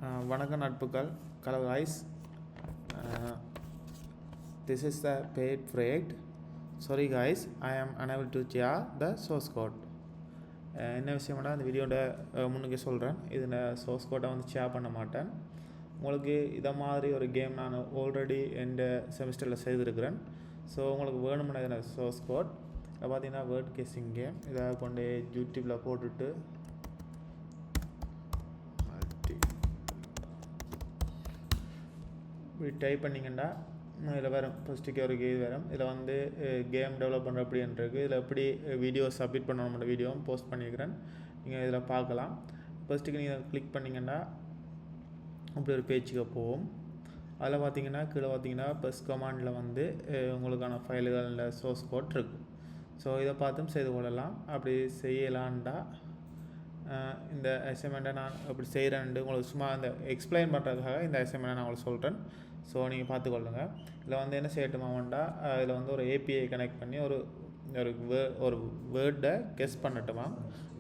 வணக்கம் நட்புகள். Hello guys. Uh, this is the paid project. Sorry guys, I am unable to share the source code. என்ன விஷயம்னா இந்த வீடியோட முன்னுக்கு சொல்கிறேன். இதில் சோர்ஸ் கோட்டை வந்து ஷேர் பண்ண மாட்டேன். உங்களுக்கு இதை மாதிரி ஒரு கேம் நான் ஆல்ரெடி இந்த செமிஸ்டரில் செய்திருக்கிறேன். ஸோ உங்களுக்கு வேணும்னா இதில் சோர்ஸ் கோட் இதை பார்த்தீங்கன்னா வேர்ட் கெஸ்ஸிங் கேம் இதை கொண்டு யூடியூப்பில் போட்டுட்டு இப்படி டைப் பண்ணிங்கன்னா இதில் வரும் ஃபஸ்ட்டுக்கு ஒரு இது வரும். இதில் வந்து கேம் டெவலப் பண்ணுற அப்படின்றது இதில் எப்படி வீடியோ சப்மிட் பண்ணணும் வீடியோவும் போஸ்ட் பண்ணியிருக்கிறேன். நீங்கள் இதில் பார்க்கலாம். ஃபஸ்ட்டுக்கு நீங்கள் கிளிக் பண்ணிங்கன்னா அப்படி ஒரு பேஜுக்கு போகும். அதில் பார்த்தீங்கன்னா கீழே பார்த்தீங்கன்னா ப்ளஸ் கமாண்டில் வந்து உங்களுக்கான ஃபைல்களில் சோர்ஸ் கோட் இருக்குது. ஸோ இதை பார்த்தும் செய்து கொள்ளலாம். அப்படி செய்யலான்டா இந்த அசைன்மெண்ட்டை நான் அப்படி செய்கிறேன்ட்டு உங்களுக்கு சும்மா இந்த எக்ஸ்பிளைன் பண்ணுறதுக்காக இந்த அசைன்மெண்ட்டை நான் உங்களுக்கு சொல்கிறேன். ஸோ நீங்கள் பார்த்துக்கொள்ளுங்க. இதில் வந்து என்ன செய்யட்டுமாண்டா இதில் வந்து ஒரு ஏபிஐ கனெக்ட் பண்ணி ஒரு வேர்டை கெஸ் பண்ணட்டுமா.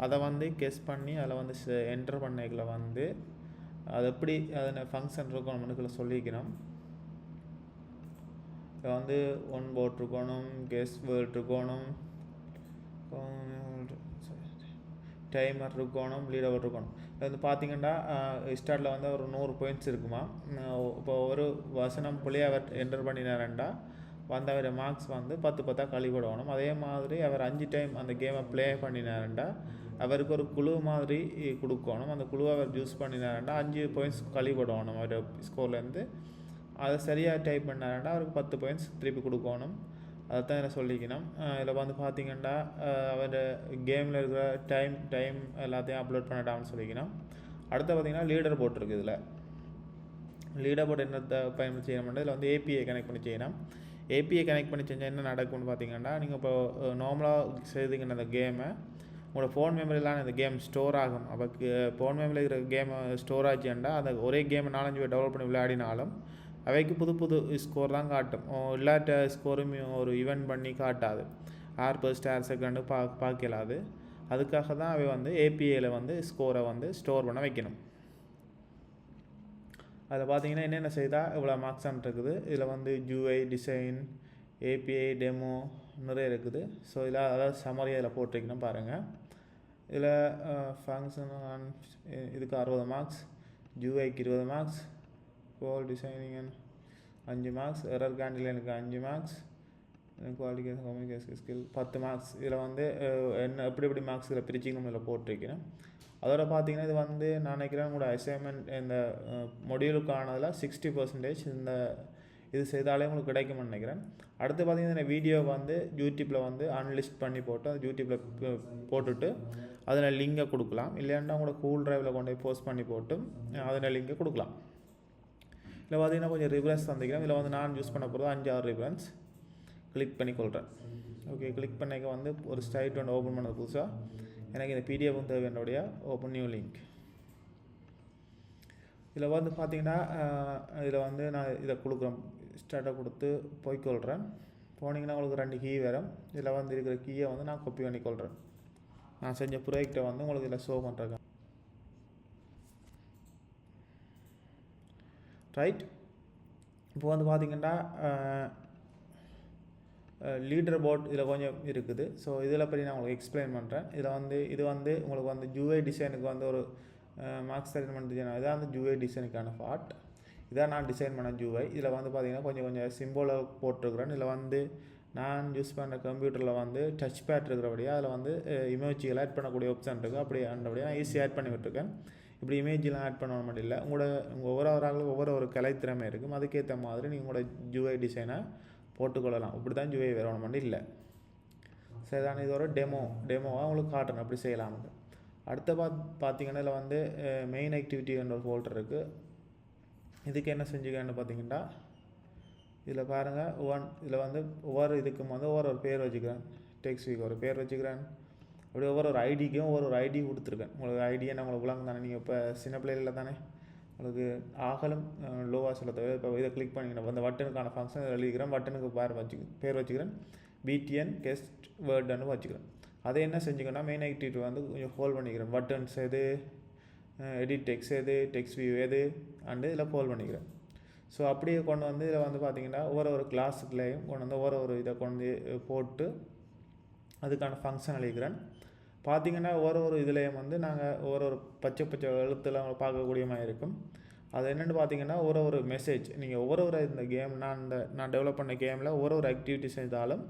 அதை வந்து கெஸ் பண்ணி அதில் வந்து என்டர் பண்ணிக்கல வந்து அது எப்படி அதில் ஃபங்க்ஷன் இருக்கணும்னு சொல்லிக்கணும். இதில் வந்து ஒன் போர்ட் இருக்கணும், கெஸ் வேர்ட் இருக்கணும், டைமர் இருக்கணும், லீடர் இருக்கணும். இது வந்து பார்த்தீங்கன்னா ஸ்டார்ட்டில் வந்து ஒரு 100 பாயிண்ட்ஸ் இருக்குமா. இப்போ ஒரு வசனம் புள்ளியை அவர் என்டர் பண்ணினாரண்டா வந்து அவர் மார்க்ஸ் வந்து 10 கழிவிடணும். அதே மாதிரி அவர் 5 டைம் அந்த கேமை ப்ளே பண்ணினாரண்டா அவருக்கு ஒரு குழு மாதிரி கொடுக்கணும். அந்த குழுவை அவர் யூஸ் பண்ணினாரண்டா 5 பாயிண்ட்ஸ் கழிவிடணும் அவர் ஸ்கோர்லேருந்து. அதை சரியாக டைப் பண்ணாரண்டா அவருக்கு 10 பாயிண்ட்ஸ் திருப்பி கொடுக்கணும். அதைத்தான் இதில் சொல்லிக்கணும். இதில் வந்து பார்த்தீங்கன்னா அவர் கேமில் இருக்கிற டைம் எல்லாத்தையும் அப்லோட் பண்ணிட்டான்னு சொல்லிக்கணும். அடுத்து பார்த்தீங்கன்னா லீடர் போர்ட் இருக்குது. இதில் லீடர் போர்ட் என்னத்தை பயன்படுத்தி செய்யணும்னா இதில் வந்து ஏபிஐ கனெக்ட் பண்ணி செய்யணும். ஏபிஐ கனெக்ட் பண்ணி செஞ்சால் என்ன நடக்கும்னு பார்த்தீங்கன்னா நீங்கள் இப்போ நார்மலாக செய்திங்கன்னா அந்த கேமை உங்களோட ஃபோன் மெமரிலாம் இந்த கேம் ஸ்டோர் ஆகும். அப்போ ஃபோன் மெமரியில் இருக்கிற கேமை ஸ்டோர் ஆச்சுன்னா அந்த ஒரே கேமை 4-5 பேர் டெவலப் பண்ணி விளையாடினாலும் அவைக்கு புது ஸ்கோர் தான் காட்டும். இல்லாட்ட ஸ்கோரும் ஒரு ஈவெண்ட் பண்ணி காட்டாது. ஃபர்ஸ்ட் செகண்டு பார்க்கலாது. அதுக்காக தான் அவை வந்து ஏபிஐயில் வந்து ஸ்கோரை வந்து ஸ்டோர் பண்ண வைக்கணும். அதில் பார்த்தீங்கன்னா என்னென்ன செய்தால் இவ்வளோ மார்க்ஸான் இருக்குது. இதில் வந்து யூஐ டிசைன், ஏபிஐ டெமோ நிறைய இருக்குது. ஸோ இதில் அதாவது சமரியாக இதில் போட்டிருக்கணும் பாருங்கள். இதில் ஃபங்க்ஷன் இதுக்கு 60 மார்க்ஸ், யூஐக்கு 20 marks, goal designing 5 marks, error கேண்டிலுக்கு 5 marks, qualification communication skill 10 marks. இதில் வந்து என்ன எப்படி மார்க்ஸ் இதில் பிரிச்சிங்கன்னு இதில் போட்டிருக்கிறேன். அதோட பார்த்தீங்கன்னா இது வந்து நான் நினைக்கிறேன் உங்களோட அசைன்மெண்ட் இந்த மொடியூலுக்கானதில் 60% இந்த இது செய்தாலே உங்களுக்கு கிடைக்கும்னு நினைக்கிறேன். அடுத்து பார்த்தீங்கன்னா இந்த வீடியோ வந்து யூடியூப்பில் வந்து அன்லிஸ்ட் பண்ணி போட்டு அது யூடியூப்பில் போட்டுட்டு அதில் லிங்கை கொடுக்கலாம். இல்லைன்னா உங்களோட கூகுள் டிரைவில் கொண்டு போய் போஸ்ட் பண்ணி போட்டு அதில் லிங்கை கொடுக்கலாம். இதில் பார்த்தீங்கன்னா கொஞ்சம் ரிஃபரன்ஸ் தந்திக்கிறேன். இதில் வந்து நான் யூஸ் பண்ண போகிறது 5-6 ரிஃபரன்ஸ் கிளிக் பண்ணி கொள்கிறேன். ஓகே, கிளிக் பண்ணிக்க வந்து ஒரு சைட் ஒன்று ஓப்பன் பண்ணது புதுசாக எனக்கு இந்த பிடிஎஃப் தேவை. என்னுடைய ஓப்பன் நியூ லிங்க். இதில் வந்து பார்த்தீங்கன்னா இதில் வந்து நான் இதை கொடுக்குறேன், ஸ்டார்ட்டை கொடுத்து போய்க்கொள்கிறேன். போனீங்கன்னா உங்களுக்கு 2 கீ வரும். இதில் வந்து இருக்கிற கீயை வந்து நான் காப்பி பண்ணிக்கொள்கிறேன். நான் செஞ்ச ப்ராஜெக்டை வந்து உங்களுக்கு இதில் ஷோ பண்ணுறேன். ரைட், இப்போ வந்து பார்த்திங்கன்னா லீடர் போர்ட் இதில் கொஞ்சம் இருக்குது. ஸோ இதில் பற்றி நான் உங்களுக்கு எக்ஸ்பிளைன் பண்ணுறேன். இது வந்து உங்களுக்கு வந்து யூஐ டிசைனுக்கு வந்து ஒரு மார்க்ஸ் அசைன்மெண்ட் டிசைன் இதான் வந்து யூஐ டிசைனுக்கான பார்ட். இதான் நான் டிசைன் பண்ண யூஐ. இதில் வந்து பார்த்திங்கன்னா கொஞ்சம் சிம்பிளை போட்டிருக்கிறேன். இதில் வந்து நான் யூஸ் பண்ணுற கம்ப்யூட்டரில் வந்து டச் பேட் இருக்கிறபடியாக அதில் வந்து இமேஜில் ஆட் பண்ணக்கூடிய ஆப்ஷன் இருக்குது. அப்படி ஆனபடியாக நான் ஈஸியாக ஆட் பண்ணி விட்டுருக்கேன். இப்படி இமேஜெலாம் ஆட் பண்ண மட்டும் இல்லை, உங்கள் ஒவ்வொரு ஆளுக்கும் ஒவ்வொரு கலைத்திறமை இருக்கும். அதுக்கேற்ற மாதிரி நீங்கள் உங்களோட யூஐ டிசைனை போட்டுக்கொள்ளலாம். இப்படி தான் யூஐ வேறு மட்டும் இல்லை. சரி, நான் இது ஒரு டெமோவாக உங்களுக்கு காட்டுறேன் அப்படி செய்யலாம்னு. அடுத்த பார்த்தீங்கன்னா இதில் வந்து மெயின் ஆக்டிவிட்டி என்ற ஒரு ஃபோல்டர் இருக்குது. இதுக்கு என்ன செஞ்சுக்கன்னு பார்த்தீங்கன்னா இதில் பாருங்கள் இதில் வந்து ஒவ்வொரு இதுக்கும் வந்து ஒவ்வொரு பேர் வச்சுக்கிறேன். டெக்ஸ்ட்டுக்கு ஒரு பேர் வச்சுக்கிறேன். அப்படி ஒவ்வொரு ஐடிக்கும் ஒவ்வொரு ஐடி கொடுத்துருக்கேன். உங்களுக்கு ஐடியை நான் உங்களுக்கு விளங்க தானே. நீங்கள் இப்போ சின்ன பிள்ளைகளில் தானே உங்களுக்கு ஆகலும் லோவாக சொல்ல தேவை. இப்போ இதை கிளிக் பண்ணிக்கிறேன். அந்த பட்டனுக்கான ஃபங்க்ஷன் எழுதிக்கிறேன். பட்டனுக்கு பேர் வச்சுக்கிறேன். பிடிஎன் கெஸ்ட் வேர்டுன்னு வச்சுக்கிறேன். அதை என்ன செஞ்சுக்கன்னா மெயின் ஆக்டிவிட்டி வந்து கொஞ்சம் ஹோல்ட் பண்ணிக்கிறேன். பட்டன்ஸ் எது எடிட் டெக்ஸ்ட் எது, டெக்ஸ்ட் வியூ எது அண்டு இதில் போல் பண்ணிக்கிறேன். ஸோ அப்படியே கொண்டு வந்து இதில் வந்து பார்த்திங்கன்னா ஒரு கிளாஸுக்குள்ளேயும் கொண்டு வந்து ஒரு இதை கொண்டு போட்டு அதுக்கான ஃபங்க்ஷன் அளிக்கிறேன். பார்த்திங்கன்னா ஒரு இதுலேயும் வந்து நாங்கள் ஒரு பச்சை எழுத்தில் பார்க்கக்கூடிய மாதிரி இருக்கும். அது என்னென்னு பார்த்தீங்கன்னா ஒரு மெசேஜ் நீங்கள் இந்த கேம் நான் டெவலப் பண்ண கேமில் ஒரு ஆக்டிவிட்டி செய்தாலும்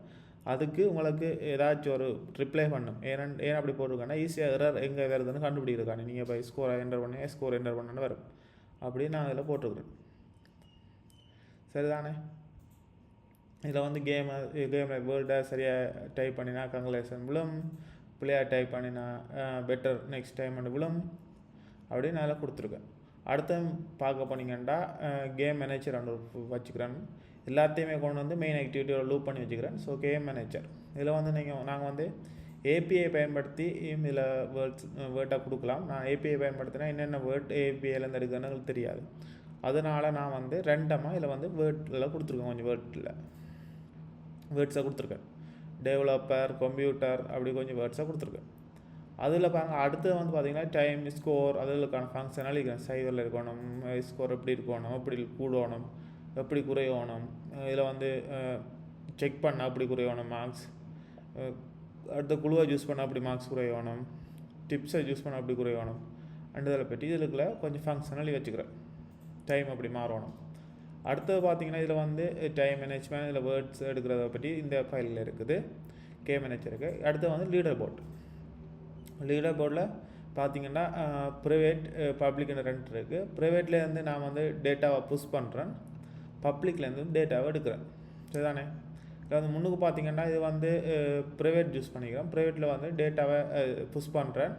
அதுக்கு உங்களுக்கு ஏதாச்சும் ஒரு ரிப்ளை பண்ணும். ஏன் அப்படி போட்டிருக்கேன்னா ஈஸியாக எரர் எங்கே வருதுன்னு கண்டுபிடிக்கிறாங்க. நீங்கள் இப்போ ஸ்கோரை என்டர் பண்ணி ஸ்கோர் என்டர் பண்ணு வரும் அப்படின்னு நான் இதில் போட்டிருக்கிறேன். சரிதானே? இதில் வந்து கேமில் வேர்டை சரியாக டைப் பண்ணினா கங்க்லேஷன் விழும், பிள்ளையாக டைப் பண்ணினா பெட்டர் நெக்ஸ்ட் டைம் விழும் அப்படின்னு நான் அதில் கொடுத்துருக்கேன். அடுத்த பார்க்க போனீங்கன்னா கேம் மேனேஜர் வச்சுக்கிறேன். எல்லாத்தையுமே கொண்டு வந்து மெயின் ஆக்டிவிட்டியோட லூப் பண்ணி வச்சுக்கிறேன். ஸோ கேம் மேனேஜர் இதில் வந்து நாங்கள் வந்து ஏபிஐ பயன்படுத்தி இதில் வேர்டாக கொடுக்கலாம். நான் ஏபிஐ பயன்படுத்தினா என்னென்ன வேர்ட் ஏபிஐலேருந்து எடுக்கிறதுன்னு எங்களுக்கு தெரியாது. அதனால் நான் வந்து ரெண்டமாக இதில் வந்து வேர்டில் கொடுத்துருக்கேன். கொஞ்சம் வேர்ட்ஸை கொடுத்துருக்கேன். டெவலப்பர், கம்ப்யூட்டர் அப்படி கொஞ்சம் வேர்ட்ஸை கொடுத்துருக்கேன். அதில் பாருங்கள் அடுத்தது வந்து பார்த்திங்கன்னா டைம், ஸ்கோர் அதுக்கான ஃபங்க்ஷனாக இருக்கிறேன். சைவரில் இருக்கணும், ஸ்கோர் எப்படி இருக்கணும், எப்படி கூடணும், எப்படி குறையணும், இதில் வந்து செக் பண்ண அப்படி குறையணும் மார்க்ஸ், அடுத்த குழுவை யூஸ் பண்ண அப்படி மார்க்ஸ் குறையணும், டிப்ஸை யூஸ் பண்ண அப்படி குறையணும் அண்ட் இதில் பற்றி இதுக்குள்ளே கொஞ்சம் ஃபங்க்ஷனலி வச்சுக்கிறேன். டைம் அப்படி மாறணும். அடுத்தது பார்த்திங்கன்னா இதில் வந்து டைம் மேனேஜ்மெண்ட் இதில் வேர்ட்ஸ் எடுக்கிறத பற்றி இந்த ஃபைலில் இருக்குது. கேம் மேனேஜருக்கு அடுத்தது வந்து லீடர் போர்டில் பார்த்திங்கன்னா ப்ரைவேட் பப்ளிக்னு ரெண்டு இருக்குது. ப்ரைவேட்லேருந்து நான் வந்து டேட்டாவை புஷ் பண்ணுறேன், பப்ளிக்லேருந்து டேட்டாவை எடுக்கிறேன். சரிதானே? இதில் வந்து முன்னுக்கு பார்த்திங்கன்னா இது வந்து ப்ரைவேட் யூஸ் பண்ணிக்கிறேன். ப்ரைவேட்டில் வந்து டேட்டாவை புஷ் பண்ணுறேன்.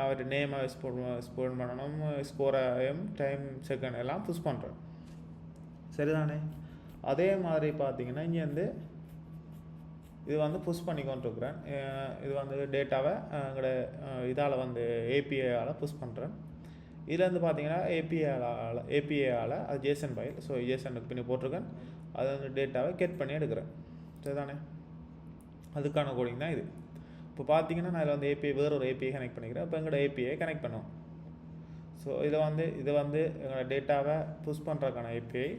அவர் நேமை ஸ்போர்ட் பண்ணணும், ஸ்கோரையும் டைம் செகண்ட் எல்லாம் புஷ் பண்ணுறேன். சரிதானே? அதே மாதிரி பார்த்திங்கன்னா இங்கே வந்து இது வந்து புஷ் பண்ணி கொண்டிருக்கிறேன். இது வந்து டேட்டாவை எங்களோட இதால் வந்து ஏபிஐயால் புஷ் பண்ணுறேன். இதில் வந்து பார்த்திங்கன்னா ஏபிஐயால் அது ஜேசன் ஃபைல். ஸோ ஜேசனுக்கு பின்னி போட்டிருக்கேன். அது வந்து டேட்டாவை கெட் பண்ணி எடுக்கிறேன். சரிதானே? அதுக்கான கோடிங் தான் இது. இப்போ பார்த்திங்கன்னா நான் இதில் வந்து வேறு ஒரு ஏபிஐ கனெக்ட் பண்ணிக்கிறேன். இப்போ எங்களோட ஏபிஐ கனெக்ட் பண்ணுவோம். ஸோ இது வந்து எங்களோட டேட்டாவை புஷ் பண்ணுறதுக்கான ஏபிஐ.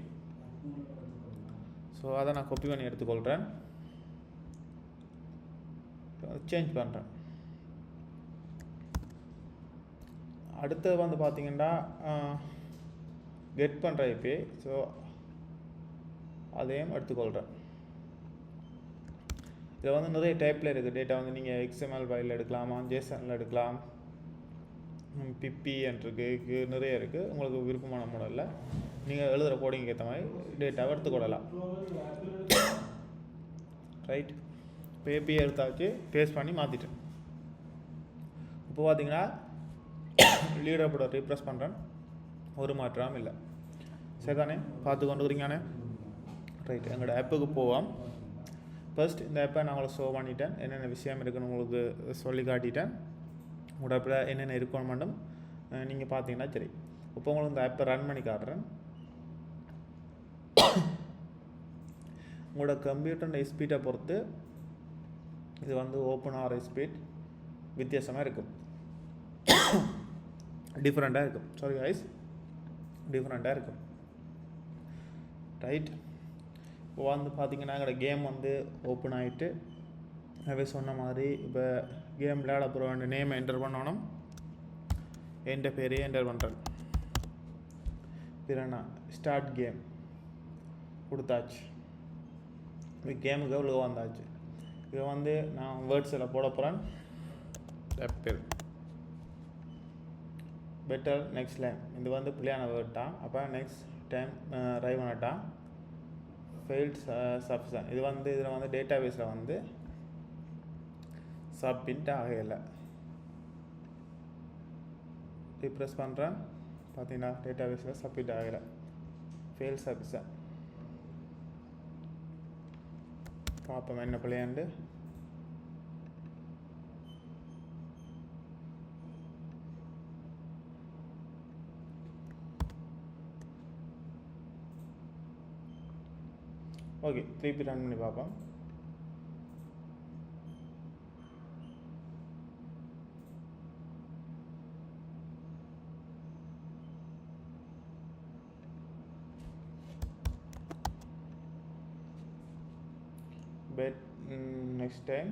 ஸோ அதை நான் காப்பி பண்ணி எடுத்துக்கொள்கிறேன், சேஞ்ச் பண்ணுறேன். அடுத்தது வந்து பார்த்திங்கன்னா கெட் பண்ணுற ஏபிஐ. ஸோ அதையும் எடுத்துக்கொள்கிறேன். இதில் வந்து நிறைய டைப்பில் இருக்குது. டேட்டா வந்து நீங்கள் எக்ஸ்எம்எல் ஃபைலில் எடுக்கலாமா, ஜேசனில் எடுக்கலாம், பிபிஎன் இருக்குது, நிறைய இருக்குது. உங்களுக்கு விருப்பமான மாடலில் நீங்கள் எழுதுகிற கோடிங்க்கு ஏற்ற மாதிரி டேட்டாவை எடுத்துக்கொள்ளலாம். ரைட்? இப்போ ஏபிஐ எடுத்தாச்சு, பேஸ்ட் பண்ணி மாற்றிட்டேன். இப்போ பார்த்தீங்கன்னா லீடர் போர்டை ரீப்ரெஸ் பண்ணுறேன், ஒரு மாற்றம் இல்லை. சரிதானே? பார்த்து கொண்டு இருக்கிறீங்கண்ணே. ரைட், எங்களோட ஆப்புக்கு போவோம். ஃபர்ஸ்ட் இந்த ஆப்பை நான் உங்களுக்கு ஷோ பண்ணிட்டேன். என்னென்ன விஷயம் இருக்குன்னு உங்களுக்கு சொல்லி காட்டிட்டேன். உங்களோட ஆப்பில் என்னென்ன இருக்கணும் மட்டும் நீங்கள் பார்த்தீங்கன்னா சரி. இப்போ உங்களுக்கு இந்த ஆப்பை ரன் பண்ணி காட்டுறேன். உங்களோட கம்ப்யூட்டர் ஸ்பீடை பொறுத்து இது வந்து ஓப்பன் ஆர் ஸ்பீட் வித்தியாசமாக இருக்கும், டிஃப்ரெண்ட்டாக இருக்கும். சாரி கைஸ், டிஃப்ரெண்ட்டாக இருக்கும். ரைட், இப்போ வந்து பார்த்திங்கன்னா எங்களோட கேம் வந்து ஓப்பன் ஆகிட்டு சொன்ன மாதிரி இப்போ கேம் விளையாட போகிற வேண்டிய நேமை என்டர் பண்ணணும். என் பேரையே என்டர் பண்ணுறேன். பிறனா ஸ்டார்ட் கேம் கொடுத்தாச்சு. இப்போ கேமுக்கு எவ்வளோ வந்தாச்சு. இதை வந்து நான் வேர்ட்ஸில் போட போகிறேன். பேர் பெட்டர் நெக்ஸ்ட் லைன், இது வந்து பிள்ளையான வேர்ட் தான். அப்போ நெக்ஸ்ட் டைம் ரைவ் பண்ணட்டான். ஃபெயில்ட் சப்ஷன், இது வந்து இதில் வந்து டேட்டா பேஸில் வந்து சப்மிட் ஆகலை. ரீப்ரெஸ் பண்ணுறேன், பார்த்தீங்கன்னா டேட்டா பேஸில் சப்மிட் ஆகலை. ஃபெயில் சப்ஷன் பார்ப்போம் என்ன பிள்ளையாண்டு. ஓகே, திருப்பி ரன் பண்ணி பார்ப்போம். bet next time.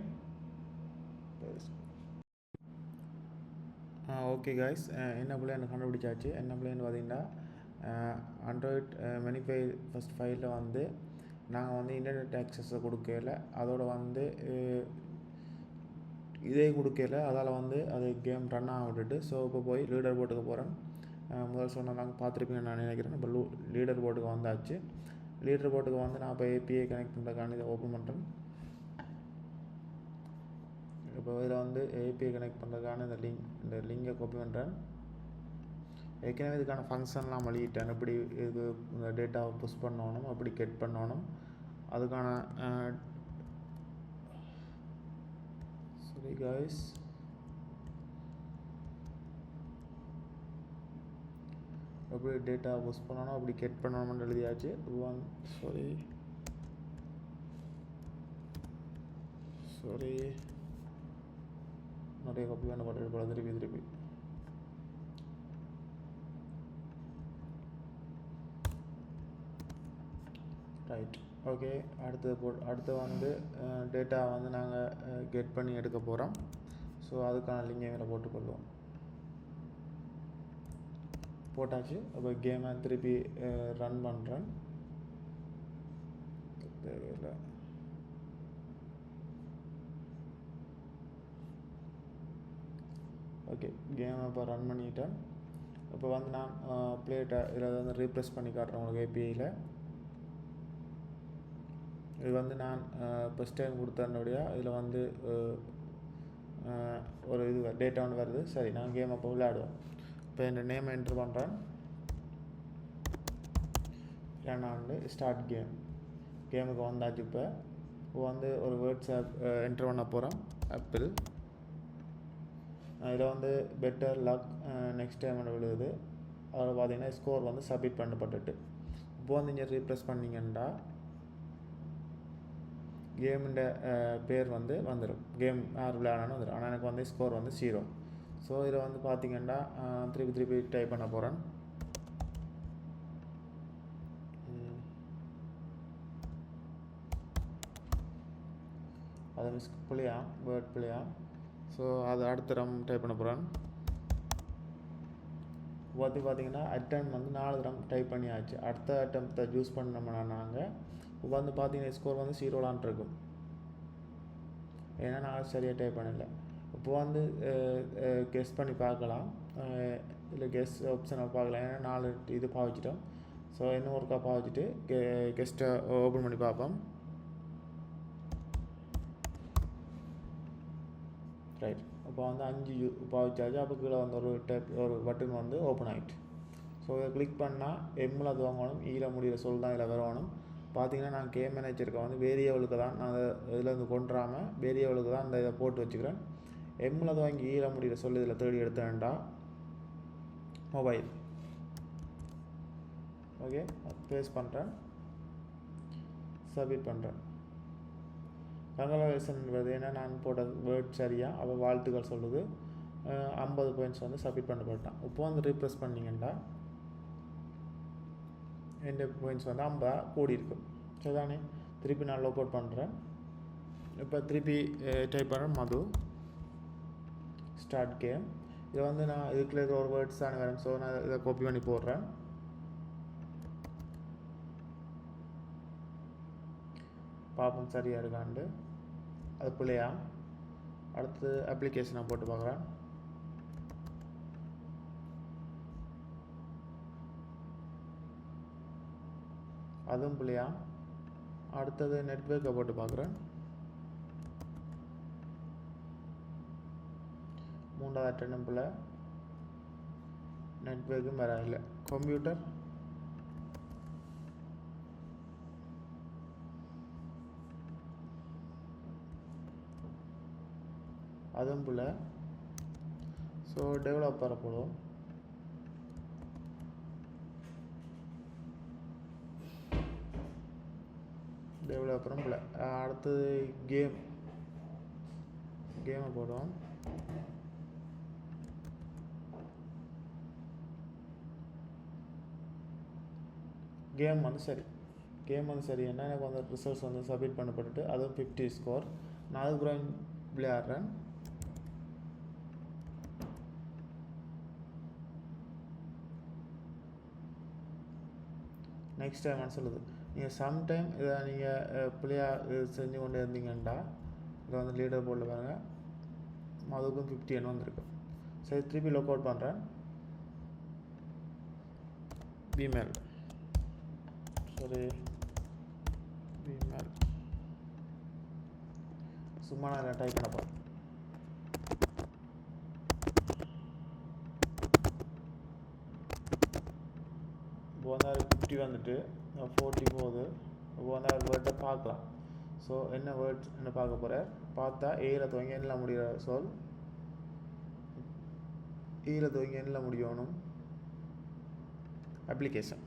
Okay guys, என்ன பிள்ளை எனக்கு கண்டுபிடிச்சாச்சு. என்ன பிள்ளைன்னு பார்த்தீங்கன்னா ஆண்ட்ராய்ட் மெனிஃபை ஃபஸ்ட் ஃபைலில் வந்து நாங்கள் வந்து இன்டர்நெட் ஆக்சஸை கொடுக்கல, அதோட வந்து இதே கொடுக்கல, அதால் வந்து அது கேம் ரன் ஆக விட்டுட்டு. ஸோ இப்போ போய் லீடர் போர்ட்டுக்கு போகிறேன். முதல் சொன்ன நாங்கள் பார்த்துருப்பீங்கன்னு நான் நினைக்கிறேன். இப்போ லீடர் போர்ட்டுக்கு வந்தாச்சு. லீடர் போர்ட்டுக்கு வந்து நான் இப்போ ஏபிஐ கனெக்ட் பண்ணுறதுக்கான இதை ஓப்பன் பண்ணுறேன். இப்போ இதில் வந்து ஏபிஐ கனெக்ட் பண்ணுறதுக்கான இந்த லிங்கை காப்பி பண்ணுறேன். ஏற்கனவே இதுக்கான ஃபங்க்ஷன்லாம் வெளியிட்டேன். எப்படி இது இந்த டேட்டாவை புஷ் பண்ணணும், அப்படி கெட் பண்ணணும், அதுக்கான sorry guys, எப்படி டேட்டா புஷ் பண்ணணும், அப்படி கெட் பண்ணணும்னு எழுதியாச்சு. சாரி நிறைய காப்பி வேணும் போல திருப்பி ரைட். ஓகே, அடுத்து வந்து டேட்டா வந்து நாங்கள் கெட் பண்ணி எடுக்க போகிறோம். ஸோ அதுக்கான லிங்கை மேலே போட்டுக்கொள்வோம். போட்டாச்சு. அப்போ கேமை திருப்பி ரன் பண்ணுறேன். தேவையில்லை. ஓகே, கேமை இப்போ ரன் பண்ணிட்டேன். இப்போ வந்து நான் பிளேட்டை இதில் வந்து ரீப்ளேஸ் பண்ணி காட்டுறேன் உங்களுக்கு ஏபிஐயில். இது வந்து நான் ஃபஸ்ட் டைம் கொடுத்தனுடைய இதில் வந்து ஒரு இது டேட்டா ஒன்று வருது. சரி, நான் கேம் அப்போ விளையாடுவேன். இப்போ என் நேம் என்ட்ரு பண்ணுறேன். நான் வந்து ஸ்டார்ட் கேமுக்கு வந்தாச்சு. இப்போ வந்து ஒரு வேர்ட்ஸ் என்ட்ரு பண்ண போகிறேன். ஆப்பிள். இதில் வந்து பெட்டர் லக் நெக்ஸ்ட் டைம் விழுகுது. அதில் பார்த்தீங்கன்னா ஸ்கோர் வந்து சப்மிட் பண்ணப்பட்டுட்டு. இப்போ வந்து இங்கே ரீப்ளேஸ் பண்ணிங்கன்னா கேமுண்ட பேர் வந்து வந்துடும். கேம் யார் விளையாடணும் வந்துடும். ஆனால் எனக்கு வந்து ஸ்கோர் வந்து 0. ஸோ இதில் வந்து பார்த்திங்கன்னா திருப்பி டைப் பண்ண போகிறேன். அது வேர்ட் பிள்ளையா. ஸோ அது அடுத்த ரம் டைப் பண்ண போகிறேன். பார்த்திங்கன்னா அட்டம் வந்து 4 தரம் டைப் பண்ணியாச்சு. அடுத்த அட்டம்ப்டை யூஸ் பண்ணோம்னா நாங்கள் இப்போ வந்து பார்த்தீங்கன்னா ஸ்கோர் வந்து 0 இருக்கும். ஏன்னா நான் சரியாக டைப் பண்ணலை. இப்போ வந்து கெஸ் பண்ணி பார்க்கலாம், இல்லை கெஸ் ஆப்ஷனை பார்க்கலாம். ஏன்னா 4 இது பாவிச்சிட்டோம். ஸோ இன்னும் ஒருக்கா பாவிச்சிட்டு கெஸ்ட்டை ஓப்பன் பண்ணி பார்ப்போம். ரைட். இப்போ வந்து 5 பாவிச்சாச்சு. அப்போ கீழே வந்து ஒரு பட்டன் வந்து ஓப்பன் ஆகிட்டு. ஸோ இதை கிளிக் பண்ணால் எம்மில் துவங்கணும், ஈல முடிகிற சொல் தான் இதில் வரணும். பார்த்தீங்கன்னா நான் கேம் மேனேஜருக்கு வந்து வேரியபிளுக்கு தான் நான் இதில் இருந்து கொண்டுறாமல் வேரியபிளுக்கு தான் இந்த இதை போட்டு வச்சுக்கிறேன். எம்மில் துவங்கி ஈல முடிகிற சொல் இதில் தேடி எடுத்தேன்டா மொபைல். ஓகே, பேஸ்ட் பண்ணுறேன், சப்மிட் பண்ணுறேன். கங்க்ராச்சுலேஷன் வருது. ஏன்னா நான் போட்ட வேர்ட் சரியாக அப்போ வாழ்த்துக்கள் சொல்லுது. 50 பாயிண்ட்ஸ் வந்து சப்மிட் பண்ணப்பட்டான். இப்போ வந்து ரீப்ரெஸ் பண்ணிங்கன்னா என் பாயிண்ட்ஸ் வந்து 50 கூடி இருக்கும். சரிதானே? திருப்பி நான் லோக் அவுட் பண்ணுறேன். இப்போ திருப்பி டைப் பண்ணுறேன் மது ஸ்டார்ட் கேம். இதை வந்து நான் இதுக்குள்ள இருக்கிற ஒரு வேர்ட்ஸ் தானே வரேன். ஸோ நான் இதை காப்பி பண்ணி போடுறேன். பார்ப்போம் சரியாக இருக்காண்டு. அது பிள்ளையா. அடுத்து அப்ளிகேஷனை போட்டு பார்க்குறேன். அதுவும் பிள்ளையா. அடுத்தது நெட்வொர்க்கை போட்டு பார்க்குறேன். 3வது அட்டெண்டும் பிள்ளை. நெட்வொர்க்கும் வேற இல்லை. கம்ப்யூட்டர் அதுவும் பிள்ளை. ஸோ டெவலப்பரை போடுவோம். டெவலப்பரும் பிள்ளை. அடுத்தது கேமை போடுவோம். கேம் வந்து சரி. கேம் வந்து சரி என்ன எனக்கு வந்து ரிசல்ட்ஸ் வந்து சப்மிட் பண்ணப்பட்டுட்டு அதுவும் 50 ஸ்கோர். நான் அதுக்கப்புறம் விளையாடுறேன். நெக்ஸ்ட் டைம் என்ன சொல்லுது, நீங்கள் சம்டைம் இதை நீங்கள் பிள்ளையாக செஞ்சு கொண்டு இருந்தீங்கன்னா இதை வந்து லீடர் போர்டில் பாருங்கள் அதுக்கும் 50 வந்திருக்கு. சரி திருப்பி லொக் அவுட் பண்ணுறேன். விமெல் சும்மா நான் டைப் பண்ண போகிறேன். இப்போ வந்து 50 வந்துட்டு 40 போகுது. இப்போ வந்து வேர்டை பார்க்கலாம். ஸோ என்ன வேர்ட்ஸ் என்ன பார்க்க போகிறேன். பார்த்தா ஏல துவங்கி என்ன முடிகிற சொல், ஏல துவங்கி என்ன முடியணும் அப்ளிகேஷன்.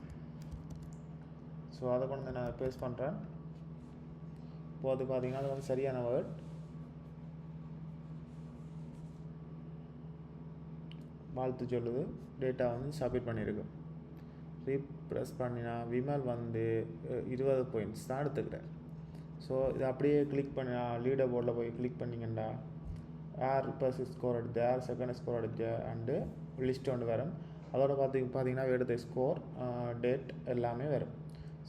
ஸோ அதை கொண்டு நான் பேஸ்ட் பண்ணுறேன். இப்போ அது பார்த்தீங்கன்னா அது வந்து சரியான வேர்ட். வாழ்த்து சொல்லுது. டேட்டா வந்து சப்மிட் பண்ணியிருக்கு. ரீப்ரெஸ் பண்ணினா விமல் வந்து 20 பாயிண்ட்ஸ் தான் எடுத்துக்கிறேன். ஸோ இது அப்படியே கிளிக் பண்ணி லீடர் போர்டில் போய் கிளிக் பண்ணிங்கன்னா யார் ஃபர்ஸ்ட் ஸ்கோர் எடுத்து யார் செகண்ட் ஸ்கோர் எடுத்து அண்டு லிஸ்ட் ஒன்று வரும். அதோட பார்த்தீங்கன்னா எடுத்த ஸ்கோர் டேட் எல்லாமே வரும்.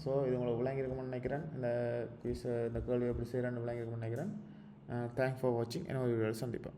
ஸோ இது உங்களுக்கு விளங்கியிருக்கும்னு நினைக்கிறேன். இந்த கேள்வி எப்படி செய்கிறேன்னு விளங்கியிருக்கும்னு நினைக்கிறேன். தேங்க்ஸ் ஃபார் வாட்சிங். என்ன ஒரு வீடியோவில் சந்திப்பேன்.